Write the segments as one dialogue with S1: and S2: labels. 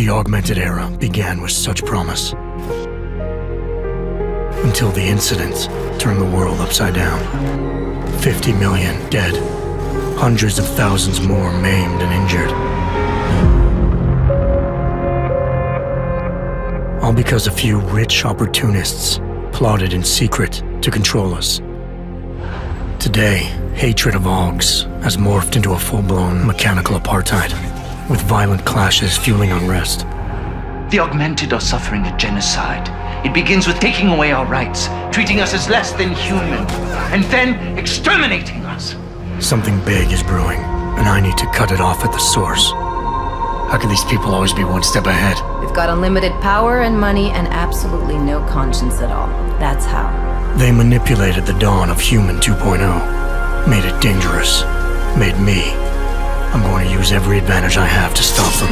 S1: The augmented era began with such promise. Until the incident turned the world upside down. 50 million dead. Hundreds of thousands more maimed and injured. All because a few rich opportunists plotted in secret to control us. Today, hatred of Augs has morphed into a full-blown mechanical apartheid, with violent clashes fueling unrest.
S2: The augmented are suffering a genocide. It begins with taking away our rights, treating us as less than human, and then exterminating us.
S1: Something big is brewing, and I need to cut it off at the source. How can these people always be one step ahead?
S3: They've got unlimited power and money and absolutely no conscience at all. That's how.
S1: They manipulated the dawn of Human 2.0, made it dangerous, made me. I'm going to use every advantage I have to stop them.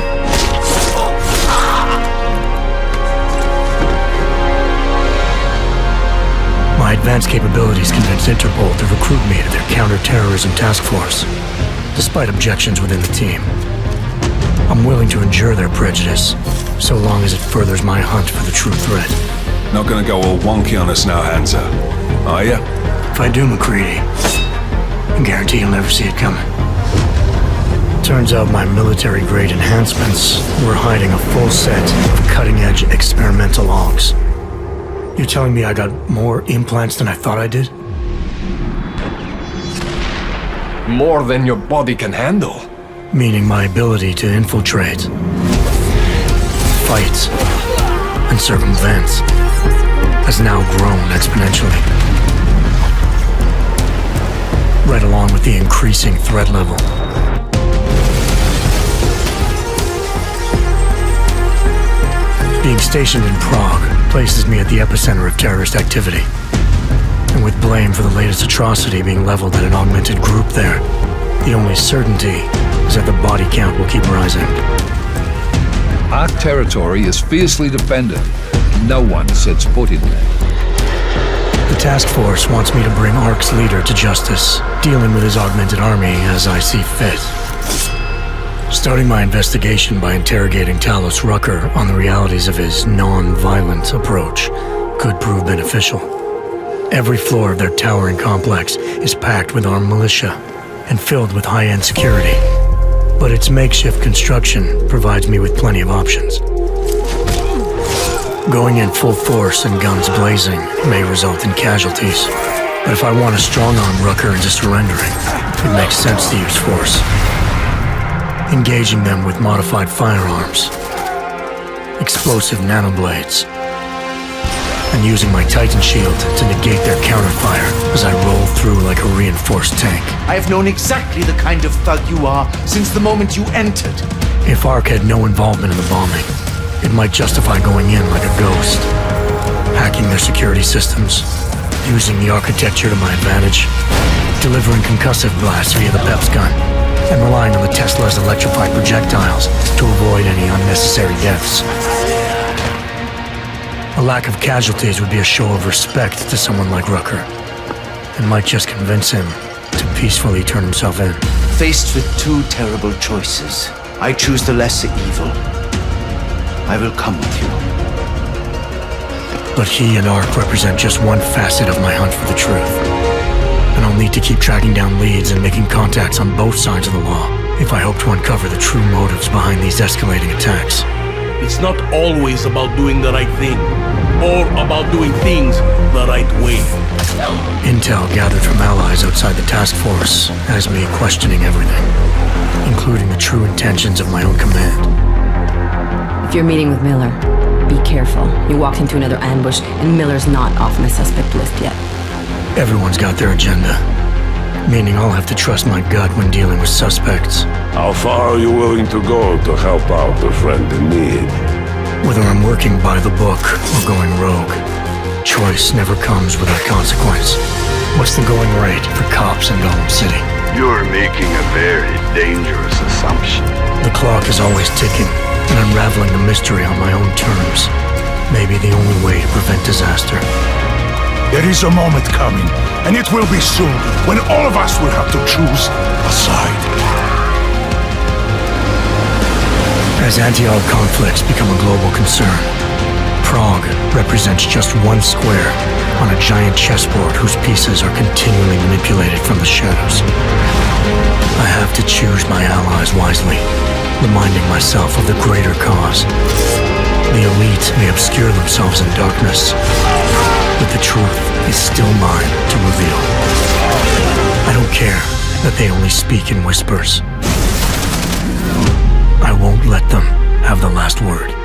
S1: My advanced capabilities convinced Interpol to recruit me to their counter-terrorism task force, despite objections within the team. I'm willing to endure their prejudice, so long as it furthers my hunt for the true threat.
S4: Not gonna go all wonky on us now, Hansa, are ya?
S1: If I do, McCready, I guarantee you'll never see it coming. Turns out my military-grade enhancements were hiding a full set of cutting-edge experimental Augs. You're telling me I got more implants than I thought I did?
S5: More than your body can handle.
S1: Meaning my ability to infiltrate, fight, and circumvent has now grown exponentially. Right along with the increasing threat level. Being stationed in Prague places me at the epicenter of terrorist activity. And with blame for the latest atrocity being leveled at an augmented group there, the only certainty is that the body count will keep rising.
S6: Our territory is fiercely defended. No one sets foot in there.
S1: The task force wants me to bring ARC's leader to justice, dealing with his augmented army as I see fit. Starting my investigation by interrogating Talos Rucker on the realities of his non-violent approach could prove beneficial. Every floor of their towering complex is packed with armed militia and filled with high-end security. But its makeshift construction provides me with plenty of options. Going in full force and guns blazing may result in casualties. But if I want to strong-arm Rucker into surrendering, it makes sense to use force. Engaging them with modified firearms, explosive nanoblades, and using my Titan shield to negate their counterfire as I roll through like a reinforced tank.
S2: I have known exactly the kind of thug you are since the moment you entered.
S1: If ARC had no involvement in the bombing, it might justify going in like a ghost, hacking their security systems, using the architecture to my advantage, delivering concussive blasts via the PEPS gun, and relying on the Tesla's electrified projectiles to avoid any unnecessary deaths. A lack of casualties would be a show of respect to someone like Rucker, and might just convince him to peacefully turn himself in.
S2: Faced with two terrible choices, I choose the lesser evil. I will come with you.
S1: But he and ARC represent just one facet of my hunt for the truth. And I'll need to keep tracking down leads and making contacts on both sides of the law if I hope to uncover the true motives behind these escalating attacks.
S7: It's not always about doing the right thing, or about doing things the right way.
S1: Intel gathered from allies outside the task force has me questioning everything, including the true intentions of my own command.
S3: If you're meeting with Miller, be careful. You walked into another ambush, and Miller's not off my suspect list yet.
S1: Everyone's got their agenda, meaning I'll have to trust my gut when dealing with suspects.
S8: How far are you willing to go to help out a friend in need?
S1: Whether I'm working by the book or going rogue, choice never comes without consequence. What's the going rate for cops in Gotham City?
S8: You're making a very dangerous assumption.
S1: The clock is always ticking, and unraveling the mystery on my own terms may be the only way to prevent disaster.
S9: There is a moment coming, and it will be soon, when all of us will have to choose a side.
S1: As anti-Ark conflicts become a global concern, Prague represents just one square on a giant chessboard whose pieces are continually manipulated from the shadows. I have to choose my allies wisely, reminding myself of the greater cause. The elite may obscure themselves in darkness, but the truth is still mine to reveal. I don't care that they only speak in whispers. I won't let them have the last word.